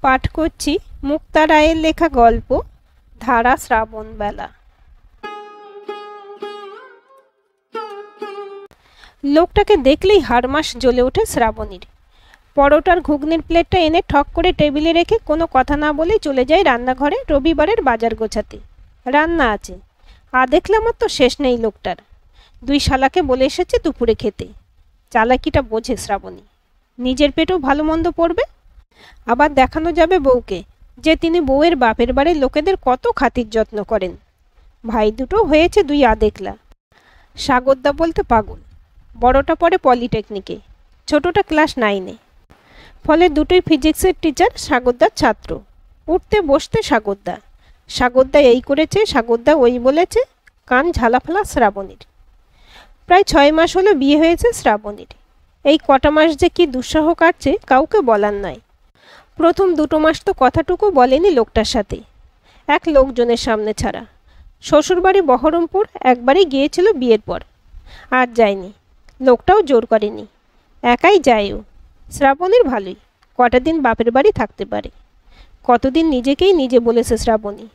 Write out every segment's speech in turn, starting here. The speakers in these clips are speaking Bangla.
পাঠ করছি মুক্তা রায়ের লেখা গল্প ধারা শ্রাবণবেলা। লোকটাকে দেখলেই হাড়মাস জ্বলে ওঠে শ্রাবণীর। পরোটার ঘুগনির প্লেটটা এনে ঠক করে টেবিলে রেখে কোনো কথা না বলেই চলে যায় রান্নাঘরে রবিবারের বাজার গোছাতে। রান্না আছে, দেখলাম তো শেষ নেই লোকটার। দুই শালাকে বলে এসেছে দুপুরে খেতে। চালাকিটা বোঝে শ্রাবণী, নিজের পেটেও ভালো মন্দ পড়বে, আবার দেখানো যাবে বউকে যে তিনি বউয়ের বাপের বাড়ির লোকেদের কত খাতির যত্ন করেন। ভাই দুটো হয়েছে দুই দেখলা। সাগরদা বলতে পাগল, বড়টা পড়ে পলিটেকনিকে, ছোটটা ক্লাস 9-এ। ফলে দুটোই ফিজিক্সের টিচার, সাগরদার ছাত্র। উঠতে বসতে সাগরদা, সাগরদা এই করেছে, সাগরদা ওই বলেছে, কান ঝালাফালা শ্রাবণীর। প্রায় 6 মাস হলো বিয়ে হয়েছে শ্রাবণীর। এই কটা মাস যে কি দুঃসহ কাটছে কাউকে বলার নয়। প্রথম 2 মাস তো কথাটুকু বলেনি লোকটার সাথে, এক লোকজনের সামনে ছাড়া। শ্বশুরবাড়ি বহরমপুর একবারই গিয়েছিল বিয়ের পর, আর যায়নি। লোকটাও জোর করেনি, একাই যায়ও। শ্রাবণীর ভালোই, কটা দিন বাপের বাড়ি থাকতে পারে। কতদিন নিজেকেই নিজে বলেছে শ্রাবণী,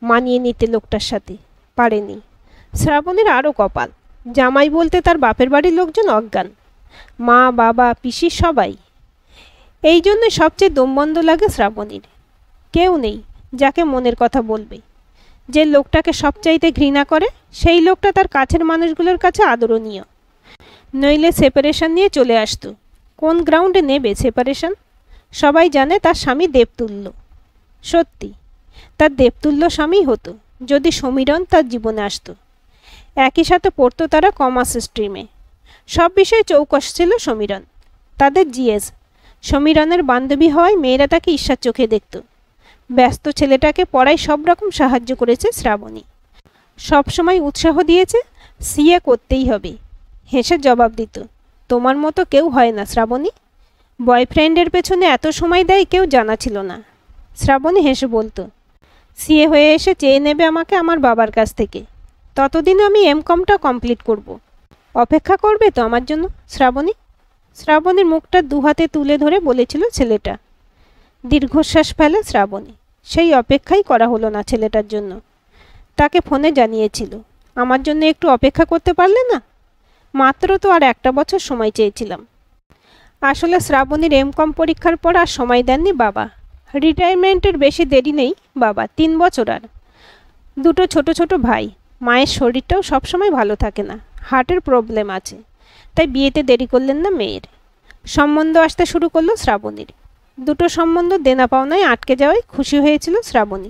মানিয়ে নিতে লোকটার সাথে পারেনি। শ্রাবণীর আরও কপাল, জামাই বলতে তার বাপের বাড়ির লোকজন অজ্ঞান, মা বাবা পিসি সবাই। এই জন্য সবচেয়ে দমবন্ধ লাগে শ্রাবণীর। কেউ নেই যাকে মনের কথা বলবে। যে লোকটাকে সবচাইতে ঘৃণা করে সেই লোকটা তার কাছের মানুষগুলোর কাছে আদরণীয়। নইলে সেপারেশন নিয়ে চলে আসতো। কোন গ্রাউন্ডে নেবে সেপারেশন? সবাই জানে তার স্বামী দেবতুল্য। সত্যি তার দেবতুল্য স্বামী হতো যদি সমীরণ তার জীবনে আসতো। একই সাথে পড়তো তারা কমার্স স্ট্রিমে। সব বিষয়ে চৌকস ছিল সমীরণ। তাদের জিএস। সমীরণের বান্ধবী হওয়ায় মেয়েরা তাকে ঈর্ষার চোখে দেখত। ব্যস্ত ছেলেটাকে পড়ায় সব রকম সাহায্য করেছে শ্রাবণী। সবসময় উৎসাহ দিয়েছে, সিএ করতেই হবে। হেসে জবাব দিত, তোমার মতো কেউ হয় না শ্রাবণী। বয়ফ্রেন্ডের পেছনে এত সময় দেয় কেউ জানা ছিল না। শ্রাবণী হেসে বলতো, সিএ হয়ে এসে চেয়ে নেবে আমাকে আমার বাবার কাছ থেকে। ততদিন আমি এমকমটা কমপ্লিট করব। অপেক্ষা করবে তো আমার জন্য শ্রাবণী? শ্রাবণীর মুখটা 2 হাতে তুলে ধরে বলেছিল ছেলেটা। দীর্ঘশ্বাস ফেলে শ্রাবণী। সেই অপেক্ষাই করা হলো না ছেলেটার জন্য। তাকে ফোনে জানিয়েছিল, আমার জন্য একটু অপেক্ষা করতে পারলে না? মাত্র তো আর 1টা বছর সময় চেয়েছিলাম। আসলে শ্রাবণীর এমকম পরীক্ষার পর আর সময় দেননি বাবা। রিটায়ারমেন্টের বেশি দেরি নেই বাবা, 3 বছর আর। 2 ছোট ছোট ভাই। মায়ের শরীরটাও সবসময় ভালো থাকে না, হার্টের প্রবলেম আছে। তাই বিয়েতে দেরি করলেন না মেয়ের। সম্বন্ধ আসতে শুরু করলো শ্রাবণীর। 2 সম্বন্ধ দেনা পাওনায় আটকে যাওয়ায় খুশি হয়েছিল শ্রাবণী।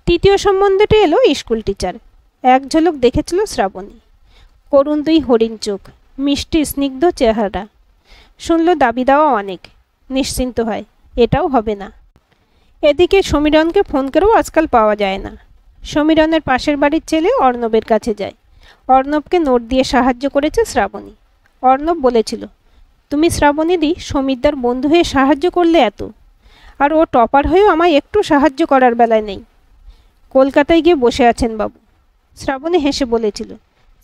3য় সম্বন্ধটি এলো স্কুল টিচার। এক ঝলক দেখেছিল শ্রাবণী। করুণ 2 হরিণ চোখ, মিষ্টি স্নিগ্ধ চেহারা। শুনল দাবি দেওয়া অনেক, নিশ্চিন্ত হয় এটাও হবে না। এদিকে সমীরণকে ফোন করেও আজকাল পাওয়া যায় না। সমীরণের পাশের বাড়ির ছেলে অর্ণবের কাছে যায়। অর্ণবকে নোট দিয়ে সাহায্য করেছে শ্রাবণী। অর্ণব বলেছিল, তুমি শ্রাবণীদি সমীরদার বন্ধু হয়ে সাহায্য করলে এত, আর ও টপার হয়েও আমায় একটু সাহায্য করার বেলায় নেই। কলকাতায় গিয়ে বসে আছেন বাবু। শ্রাবণী হেসে বলেছিল,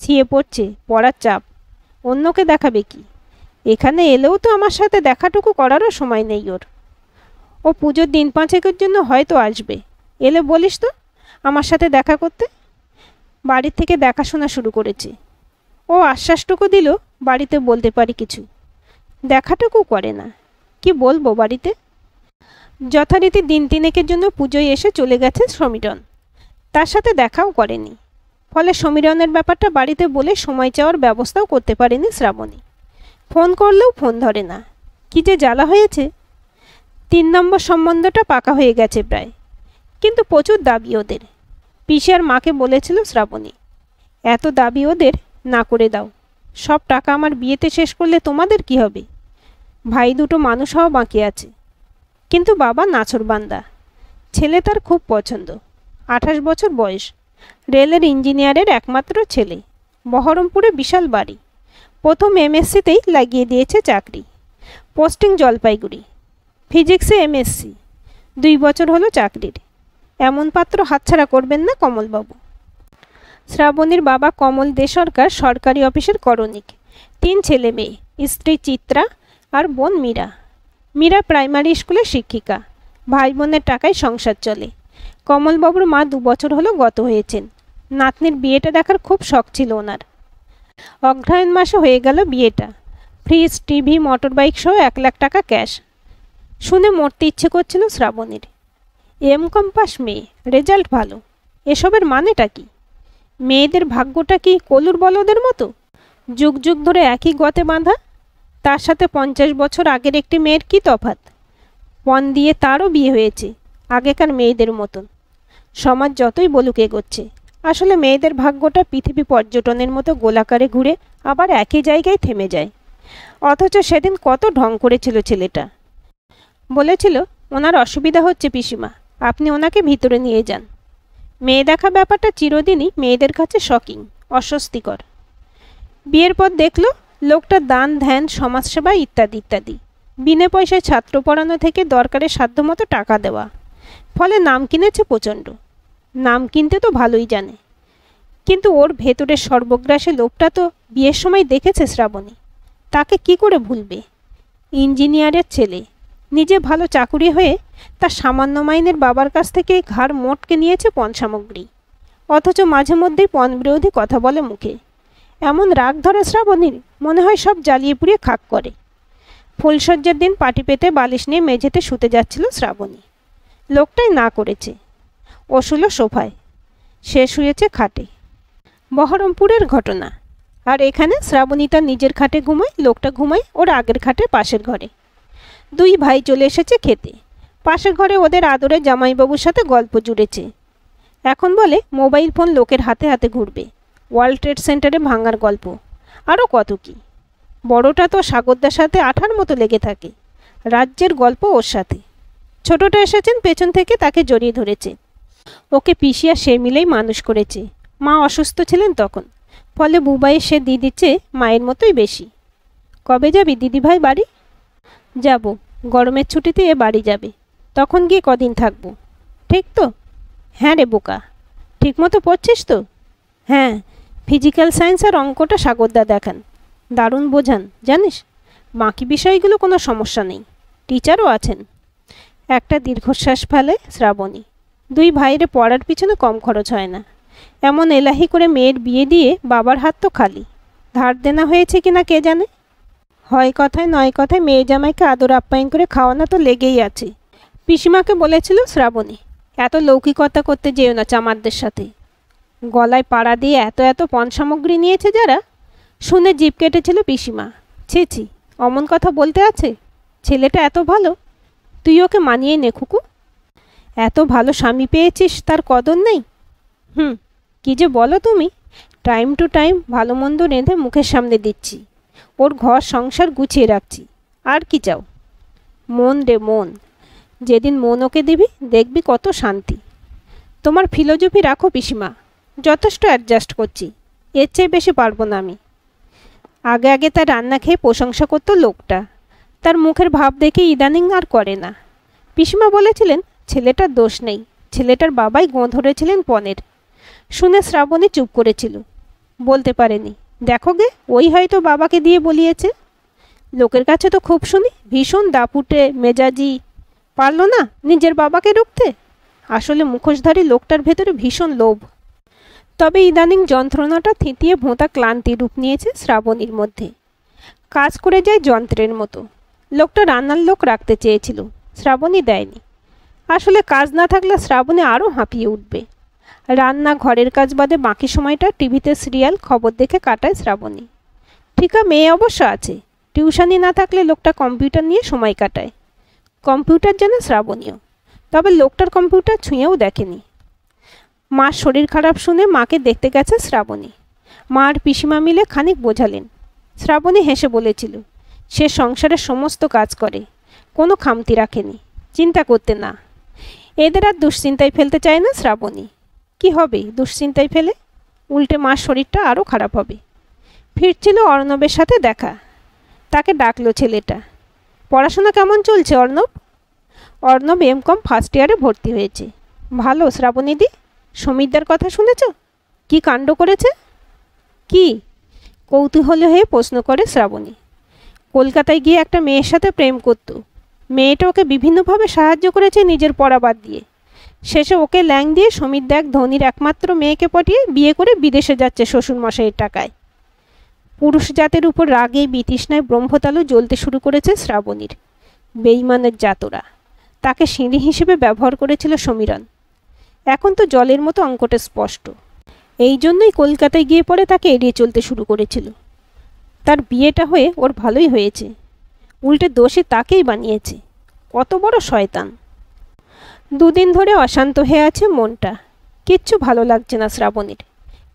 ছিয়ে পড়ছে, পড়ার চাপ, অন্যকে দেখাবে কি? এখানে এলেও তো আমার সাথে দেখাটুকু করারও সময় নেই ওর। ও পুজোর দিন 5-এর জন্য হয়তো আসবে। এলে বলিস তো আমার সাথে দেখা করতে। বাড়ির থেকে দেখাশোনা শুরু করেছে। ও আশ্বাসটুকু দিল বাড়িতে বলতে পারি কিছু, দেখাটুকু করে না। কি বলবো বাড়িতে? যথারীতি দিন 3-এর জন্য পুজোয় এসে চলে গেছে সমীরণ। তার সাথে দেখাও করেনি। ফলে সমীরণের ব্যাপারটা বাড়িতে বলে সময় চাওয়ার ব্যবস্থাও করতে পারেনি শ্রাবণী। ফোন করলেও ফোন ধরে না। কি যে জ্বালা হয়েছে। 3 নম্বর সম্বন্ধটা পাকা হয়ে গেছে প্রায়, কিন্তু প্রচুর দাবি ওদের। পিসি আর মাকে বলেছিল শ্রাবণী, এত দাবি ওদের, না করে দাও। সব টাকা আমার বিয়েতে শেষ করলে তোমাদের কি হবে? ভাই 2 মানুষ হওয়া বাকি আছে। কিন্তু বাবা নাছোড়বান্দা। ছেলে তার খুব পছন্দ। 28 বছর বয়স, রেলের ইঞ্জিনিয়ারের একমাত্র ছেলে। বহরমপুরে বিশাল বাড়ি। প্রথম এমএসসিতেই লাগিয়ে দিয়েছে চাকরি। পোস্টিং জলপাইগুড়ি। ফিজিক্সে এমএসসি। 2 বছর হলো চাকরির। এমন পাত্র হাতছাড়া করবেন না কমলবাবু। শ্রাবণীর বাবা কমল দে সরকার সরকারি অফিসের করণিক। 3 ছেলে মেয়ে, স্ত্রী চিত্রা আর বোন মীরা। মীরা প্রাইমারি স্কুলের শিক্ষিকা। ভাই বোনের টাকায় সংসার চলে। কমলবাবুর মা 2 বছর হলো গত হয়েছেন। নাতনির বিয়েটা দেখার খুব শখ ছিল ওনার। অগ্রহায়ণ মাসে হয়ে গেল বিয়েটা। ফ্রিজ, টিভি, মোটর বাইক সহ 1 লাখ টাকা ক্যাশ। শুনে মরতে ইচ্ছে করছিল শ্রাবণীর। এম.কম পাস মেয়ে, রেজাল্ট ভালো, এসবের মানেটা কি? মেয়েদের ভাগ্যটা কি কলুর বলদের মতো, যুগ যুগ ধরে একই গতে বাঁধা? তার সাথে 50 বছর আগের একটি মেয়ের কি তফাৎ? পণ দিয়ে তারও বিয়ে হয়েছে, আগেকার মেয়েদের মতন। সমাজ যতই বলুক এগোচ্ছে, আসলে মেয়েদের ভাগ্যটা পৃথিবী পর্যটনের মতো গোলাকারে ঘুরে আবার একই জায়গায় থেমে যায়। অথচ সেদিন কত ঢং করেছিল ছেলেটা। বলেছিল, ওনার অসুবিধা হচ্ছে পিসিমা, আপনি ওনাকে ভিতরে নিয়ে যান। মেয়ে দেখা ব্যাপারটা চিরদিনই মেয়েদের কাছে শকিং, অস্বস্তিকর। বিয়ের পর দেখল লোকটা দান, ধ্যান, সমাজসেবা ইত্যাদি ইত্যাদি, বিনা পয়সায় ছাত্র পড়ানো থেকে দরকারের সাধ্যমতো টাকা দেওয়া। ফলে নাম কিনেছে প্রচণ্ড। নাম কিনতে তো ভালোই জানে, কিন্তু ওর ভেতরের সর্বগ্রাসী লোভটা তো বিয়ের সময় দেখেছে শ্রাবণী। তাকে কি করে ভুলবে? ইঞ্জিনিয়ারের ছেলে, নিজে ভালো চাকুরি হয়ে তার সামান্য মাইনের বাবার কাছ থেকে ঘাড় মোটকে নিয়েছে পণ সামগ্রী। অথচ মাঝে মধ্যেই পণ বিরোধী কথা বলে মুখে। এমন রাগ ধরে শ্রাবণীর, মনে হয় সব জ্বালিয়ে পুড়িয়ে খাক করে। ফুলসজ্জার দিন পাটি পেতে বালিশ নিয়ে মেঝেতে শুতে যাচ্ছিল শ্রাবণী। লোকটাই না করেছে। ও শুল সোফায়, সে শুয়েছে খাটে। বহরমপুরের ঘটনা। আর এখানে শ্রাবণী তার নিজের খাটে ঘুমায়, লোকটা ঘুমায় ওর আগের খাটে পাশের ঘরে। 2 ভাই চলে এসেছে খেতে। পাশের ঘরে ওদের আদরে জামাইবাবুর সাথে গল্প জুড়েছে। এখন বলে মোবাইল ফোন লোকের হাতে হাতে ঘুরবে, ওয়ার্ল্ড ট্রেড সেন্টারে ভাঙার গল্প, আরও কত কি। বড়টা তো সাগরদার সাথে আঠার মতো লেগে থাকে, রাজ্যের গল্প ওর সাথে। ছোটটা এসেছেন পেছন থেকে, তাকে জড়িয়ে ধরেছে। ওকে পিসিয়া সে মিলেই মানুষ করেছে। মা অসুস্থ ছিলেন তখন, ফলে বুবাইয়ের সে দিদির চেয়ে মায়ের মতোই বেশি। কবে যাবি দিদিভাই বাড়ি? যাব, গরমের ছুটিতে এ বাড়ি যাবে, তখন গিয়ে কদিন থাকবো। ঠিক তো? হ্যাঁ রে বোকা, ঠিক মতো পড়ছিস তো? হ্যাঁ, ফিজিক্যাল সায়েন্স আর অঙ্কটা সাগরদা দেখান, দারুণ বোঝান জানিস। বাকি বিষয়গুলো কোনো সমস্যা নেই, টিচারও আছেন। একটা দীর্ঘশ্বাস ফেলে শ্রাবণী। 2 ভাইয়ের পড়ার পিছনে কম খরচ হয় না। এমন এলাহি করে মেয়ের বিয়ে দিয়ে বাবার হাত তো খালি। ধার দেনা হয়েছে কিনা কে জানে। হয় কথায় নয় কথায় মেয়ে জামাইকে আদর আপ্যায়ন করে খাওয়ানো তো লেগেই আছে। পিসিমাকে বলেছিল শ্রাবণী, এত লৌকিকতা করতে যেও না চামারদের সাথে। গলায় পাড়া দিয়ে এত এত পণ সামগ্রী নিয়েছে যারা। শুনে জিভ কেটেছিল পিসিমা। ছি ছি, অমন কথা বলতে আছে? ছেলেটা এত ভালো, তুই ওকে মানিয়ে নে খুকু। এত ভালো স্বামী পেয়েছিস, তার কদর নেই? কি যে বলো তুমি। টাইম টু টাইম ভালো মন্দ রেঁধে মুখের সামনে দিচ্ছি, ওর ঘর সংসার গুছিয়ে রাখছি, আর কি চাও? মন রে মন, যেদিন মন ওকে দিবি দেখবি কত শান্তি। তোমার ফিলোজফি রাখো পিসিমা, যথেষ্ট অ্যাডজাস্ট করছি, এর চেয়ে বেশি পারবো না আমি। আগে আগে তার রান্না খেয়ে প্রশংসা করতো লোকটা, তার মুখের ভাব দেখে ইদানিং আর করে না। পিসিমা বলেছিলেন ছেলেটার দোষ নেই, ছেলেটার বাবাই গোঁ ধরেছিলেন পণের। শুনে শ্রাবণী চুপ করেছিল, বলতে পারেনি। দেখো গে, ওই হয়তো বাবাকে দিয়ে বলিয়েছে। লোকের কাছে তো খুব শুনি ভীষণ দাপুটে মেজাজি, পারল না নিজের বাবাকে রুখতে। আসলে মুখোশধারী লোকটার ভেতরে ভীষণ লোভ। তবে ইদানিং যন্ত্রণাটা থিতিয়ে ভোঁতা ক্লান্তি রূপ নিয়েছে শ্রাবণীর মধ্যে। কাজ করে যায় যন্ত্রের মতো। লোকটা রান্নার লোক রাখতে চেয়েছিল, শ্রাবণী দেয়নি। আসলে কাজ না থাকলে শ্রাবণী আরও হাঁপিয়ে উঠবে। রান্না, ঘরের কাজ বাদে বাকি সময়টা টিভিতে সিরিয়াল, খবর দেখে কাটায় শ্রাবণী। ঠিকা মেয়ে অবশ্য আছে, টিউশনি না থাকলে লোকটা কম্পিউটার নিয়ে সময় কাটায়। কম্পিউটার জানে শ্রাবণীও, তবে লোকটার কম্পিউটার ছুঁয়েও দেখেনি। মার শরীর খারাপ শুনে মাকে দেখতে গেছে শ্রাবণী। মা আর পিসিমা মিলে খানিক বোঝালেন। শ্রাবণী হেসে বলেছিল, সে সংসারের সমস্ত কাজ করে, কোনো খামতি রাখেনি, চিন্তা করতে না। এদের আর দুশ্চিন্তায় ফেলতে চায় না শ্রাবণী। কি হবে দুশ্চিন্তায় ফেলে? উল্টে মার শরীরটা আরও খারাপ হবে। ফিরছিল অর্ণবের সাথে দেখা। তাকে ডাকলো ছেলেটা। পড়াশোনা কেমন চলছে অর্ণব? অর্ণব এম.কম ফার্স্ট ইয়ারে ভর্তি হয়েছে। ভালো শ্রাবণীদি। সমীরদার কথা শুনেছ? কি কাণ্ড করেছে? কি? কৌতূহলী হয়ে প্রশ্ন করে শ্রাবণী। কলকাতায় গিয়ে একটা মেয়ের সাথে প্রেম করত, মেয়েটা ওকে বিভিন্নভাবে সাহায্য করেছে নিজের পড়া বাদ দিয়ে। শেষে ওকে ল্যাং দিয়ে সমীর দেখ ধনীর একমাত্র মেয়েকে পটিয়ে বিয়ে করে বিদেশে যাচ্ছে শ্বশুরমশাইয়ের টাকায়। পুরুষ জাতের উপর রাগে বিতৃষ্ণায় ব্রহ্মতালু জ্বলতে শুরু করেছে শ্রাবণীর। বেইমানের জাতরা, তাকে সিঁড়ি হিসেবে ব্যবহার করেছিল সমীরণ। এখন তো জলের মতো অঙ্কটা স্পষ্ট। এই জন্যই কলকাতায় গিয়ে পরে তাকে এড়িয়ে চলতে শুরু করেছিল। তার বিয়েটা হয়ে ওর ভালোই হয়েছে, উল্টে দোষে তাকেই বানিয়েছে। কত বড় শয়তান! দুদিন ধরে অশান্ত হয়ে আছে মনটা। কিচ্ছু ভালো লাগছে না শ্রাবণীর।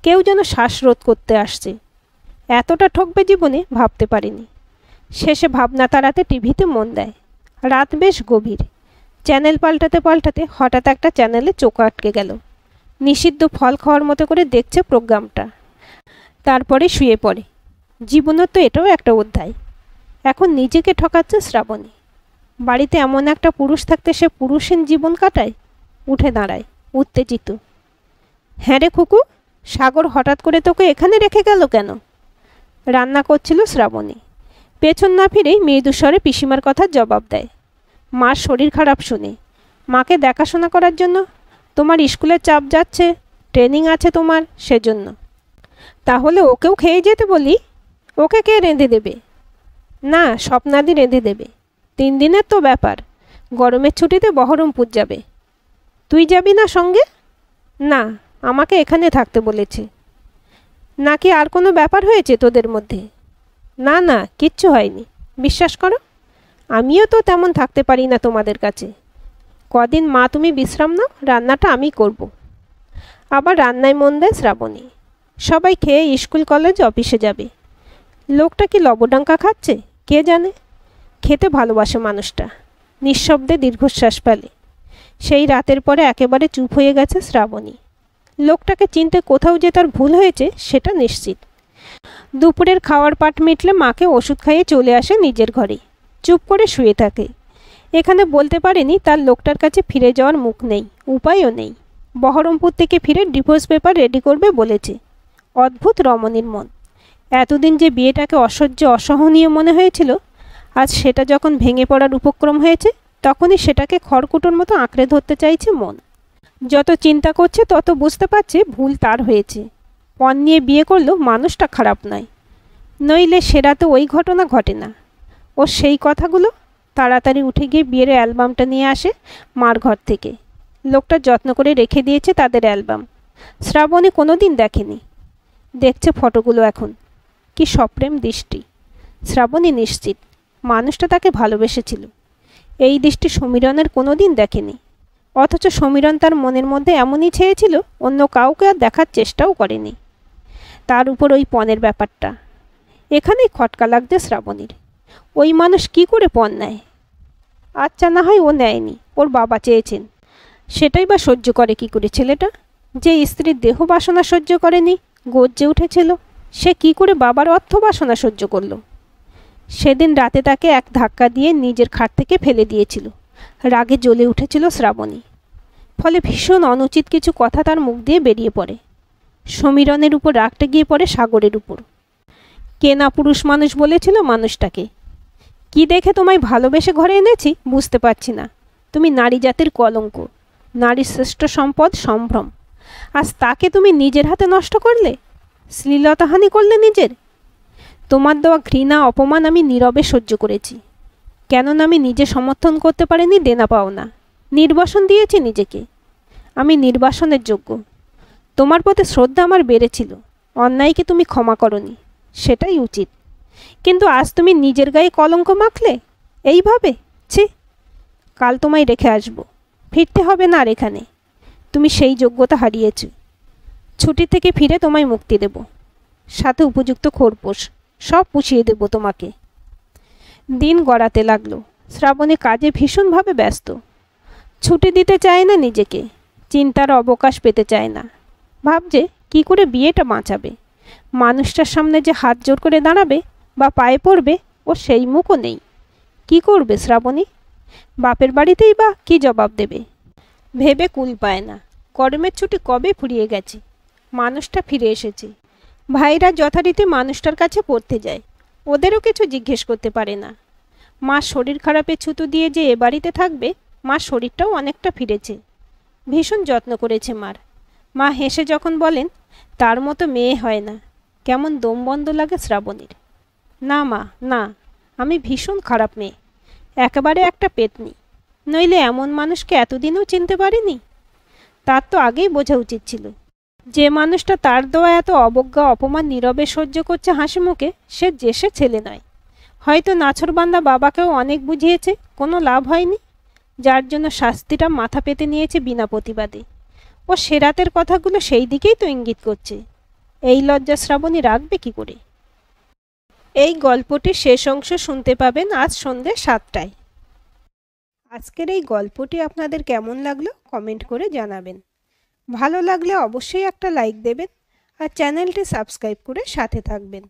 কেউ যেন শ্বাসরোধ করতে আসছে। এতটা ঠকবে জীবনে ভাবতে পারিনি। শেষে ভাবনা তাড়াতে টিভিতে মন দেয়। রাত বেশ গভীর। চ্যানেল পাল্টাতে পাল্টাতে হঠাৎ একটা চ্যানেলে চোখ আটকে গেল। নিষিদ্ধ ফল খাওয়ার মতো করে দেখছে প্রোগ্রামটা। তারপরে শুয়ে পড়ে। জীবনের তো এটাও একটা অধ্যায়। এখন নিজেকে ঠকাচ্ছে শ্রাবণী। বাড়িতে এমন একটা পুরুষ থাকতে সে পুরুষহীন জীবন কাটায়। উঠে দাঁড়ায় উত্তেজিত। হ্যাঁ রে খুকু, সাগর হঠাৎ করে তোকে এখানে রেখে গেল কেন? রান্না করছিল শ্রাবণী। পেছন না ফিরেই মৃদুস্বরে পিসিমার কথার জবাব দেয়। মার শরীর খারাপ শুনে, মাকে দেখাশোনা করার জন্য। তোমার স্কুলের চাপ যাচ্ছে, ট্রেনিং আছে তোমার, সেজন্য। তাহলে ওকেও খেয়ে যেতে বলি। ওকে কে রেঁধে দেবে? না, স্বপ্নাদি রেঁধে দেবে। 3 দিনের তো ব্যাপার। গরমের ছুটিতে বহরমপুর যাবে। তুই যাবি না সঙ্গে? না, আমাকে এখানে থাকতে বলেছে। নাকি আর কোনো ব্যাপার হয়েছে তোদের মধ্যে? না না, কিচ্ছু হয়নি, বিশ্বাস করো। আমিও তো তেমন থাকতে পারি না তোমাদের কাছে। কদিন মা তুমি বিশ্রাম নাও, রান্নাটা আমি করব। আবার রান্নায় মন দেয় শ্রাবণী। সবাই খেয়ে স্কুল কলেজ অফিসে যাবে। লোকটা কি লবডাঙ্কা খাচ্ছে কে জানে। খেতে ভালোবাসে মানুষটা। নিঃশব্দে দীর্ঘশ্বাস ফেলে। সেই রাতের পরে একেবারে চুপ হয়ে গেছে শ্রাবণী। লোকটাকে চিনতে কোথাও যে তার ভুল হয়েছে সেটা নিশ্চিত। দুপুরের খাওয়ার পাট মিটলে মাকে ওষুধ খাইয়ে চলে আসে নিজের ঘরে। চুপ করে শুয়ে থাকে। এখানে বলতে পারেনি তার লোকটার কাছে ফিরে যাওয়ার মুখ নেই, উপায়ও নেই। বহরমপুর থেকে ফিরে ডিভোর্স পেপার রেডি করবে বলেছে। অদ্ভুত রমণীর মন। এতদিন যে বিয়েটাকে অসহ্য অসহনীয় মনে হয়েছিল, আজ সেটা যখন ভেঙে পড়ার উপক্রম হয়েছে তখনই সেটাকে খড়কুটোর মতো আঁকড়ে ধরতে চাইছে মন। যত চিন্তা করছে তত বুঝতে পারছে ভুল তার হয়েছে। পণ নিয়ে বিয়ে করলেও মানুষটা খারাপ নয়, নইলে সেরাতে ওই ঘটনা ঘটে না। ও সেই কথাগুলো তাড়াতাড়ি উঠে গিয়ে বিয়ের অ্যালবামটা নিয়ে আসে মার ঘর থেকে। লোকটা যত্ন করে রেখে দিয়েছে তাদের অ্যালবাম। শ্রাবণী কোনো দিন দেখেনি, দেখছে ফটোগুলো এখন। কি সপ্রেম দৃষ্টি! শ্রাবণী নিশ্চিত মানুষটা তাকে ভালোবেসেছিল। এই দৃষ্টি সমীরণের কোনো দিন দেখেনি। অথচ সমীরণ তার মনের মধ্যে এমনই ছেয়েছিল, অন্য কাউকে আর দেখার চেষ্টাও করেনি। তার উপর ওই পণের ব্যাপারটা, এখানেই খটকা লাগছে শ্রাবণীর। ওই মানুষ কি করে পণ নেয়? আচ্ছা, না হয় ও নেয়নি, ওর বাবা চেয়েছেন। সেটাই বা সহ্য করে কি করে ছেলেটা? যে স্ত্রীর দেহ বাসনা সহ্য করেনি, গর্জে উঠেছিল, সে কি করে বাবার অর্থ বাসনা সহ্য করল? সেদিন রাতে তাকে এক ধাক্কা দিয়ে নিজের খাট থেকে ফেলে দিয়েছিল। রাগে জ্বলে উঠেছিল শ্রাবণী। ফলে ভীষণ অনুচিত কিছু কথা তার মুখ দিয়ে বেরিয়ে পড়ে। সমীরণের উপর রাগটা গিয়ে পড়ে সাগরের উপর। কে না পুরুষ মানুষ বলেছিল মানুষটাকে? কি দেখে তোমায় ভালোবেসে ঘরে এনেছি বুঝতে পারছি না। তুমি নারী জাতির কলঙ্ক, নারীর শ্রেষ্ঠ সম্পদ সম্ভ্রম। আজ তাকে তুমি নিজের হাতে নষ্ট করলে, শ্লীলতাহানি করলে নিজের। তোমার দেওয়া ঘৃণা অপমান আমি নীরবে সহ্য করেছি, কেননা আমি নিজে সমর্থন করতে পারিনি দেনা পাওনা। নির্বাসন দিয়েছি নিজেকে। আমি নির্বাসনের যোগ্য। তোমার প্রতি শ্রদ্ধা আমার বেড়েছিল, অন্যায়কে তুমি ক্ষমা করনি, সেটাই উচিত। কিন্তু আজ তুমি নিজের গায়ে কলঙ্ক মাখলে এইভাবে। ছি! কাল তোমায় রেখে আসব, ফিরতে হবে না আর এখানে। তুমি সেই যোগ্যতা হারিয়েছ। ছুটি থেকে ফিরে তোমায় মুক্তি দেব, সাথে উপযুক্ত খোরপোশ সব পুষিয়ে দেব তোমাকে। দিন গড়াতে লাগলো। শ্রাবণী কাজে ভীষণভাবে ব্যস্ত। ছুটি দিতে চায় না নিজেকে, চিন্তার অবকাশ পেতে চায় না। ভাবছে কি করে বিয়েটা বাঁচাবে। মানুষটার সামনে যে হাত জোর করে দাঁড়াবে বা পায়ে পড়বে, ও সেই মুখও নেই। কি করবে শ্রাবণী? বাপের বাড়িতেই বা কি জবাব দেবে ভেবে কুল পায় না। গরমের ছুটি কবে ফুরিয়ে গেছে, মানুষটা ফিরে এসেছে। ভাইরা যথারীতি মানুষটার কাছে পড়তে যায়, ওদেরও কিছু জিজ্ঞেস করতে পারে না। মা শরীর খারাপে ছুতো দিয়ে যে এ বাড়িতে থাকবে, মার শরীরটাও অনেকটা ফিরেছে। ভীষণ যত্ন করেছে মার। মা হেসে যখন বলেন, তার মতো মেয়ে হয় না, কেমন দম বন্ধ লাগে শ্রাবণীর। না মা, না, আমি ভীষণ খারাপ মেয়ে, একেবারে একটা পেতনি, নইলে এমন মানুষকে এতদিনও চিনতে পারিনি। তার তো আগেই বোঝা উচিত ছিল। যে মানুষটা তার দেওয়া এত অবজ্ঞা অপমান নীরবে সহ্য করছে হাসি মুখে, সে সে ছেলে নয়। হয়তো নাছোড়বান্দা বাবাকেও অনেক বুঝিয়েছে, কোনো লাভ হয়নি, যার জন্য শাস্তিটা মাথা পেতে নিয়েছে বিনা প্রতিবাদে। ও সে রাতের কথাগুলো সেই দিকেই তো ইঙ্গিত করছে। এই লজ্জা শ্রাবণী রাখবে কি করে? এই গল্পটির শেষ অংশ শুনতে পাবেন আজ সন্ধ্যে 7টায়। আজকের এই গল্পটি আপনাদের কেমন লাগলো কমেন্ট করে জানাবেন। ভালো লাগলে অবশ্যই একটা লাইক দেবেন আর চ্যানেলটি সাবস্ক্রাইব করে সাথে থাকবেন।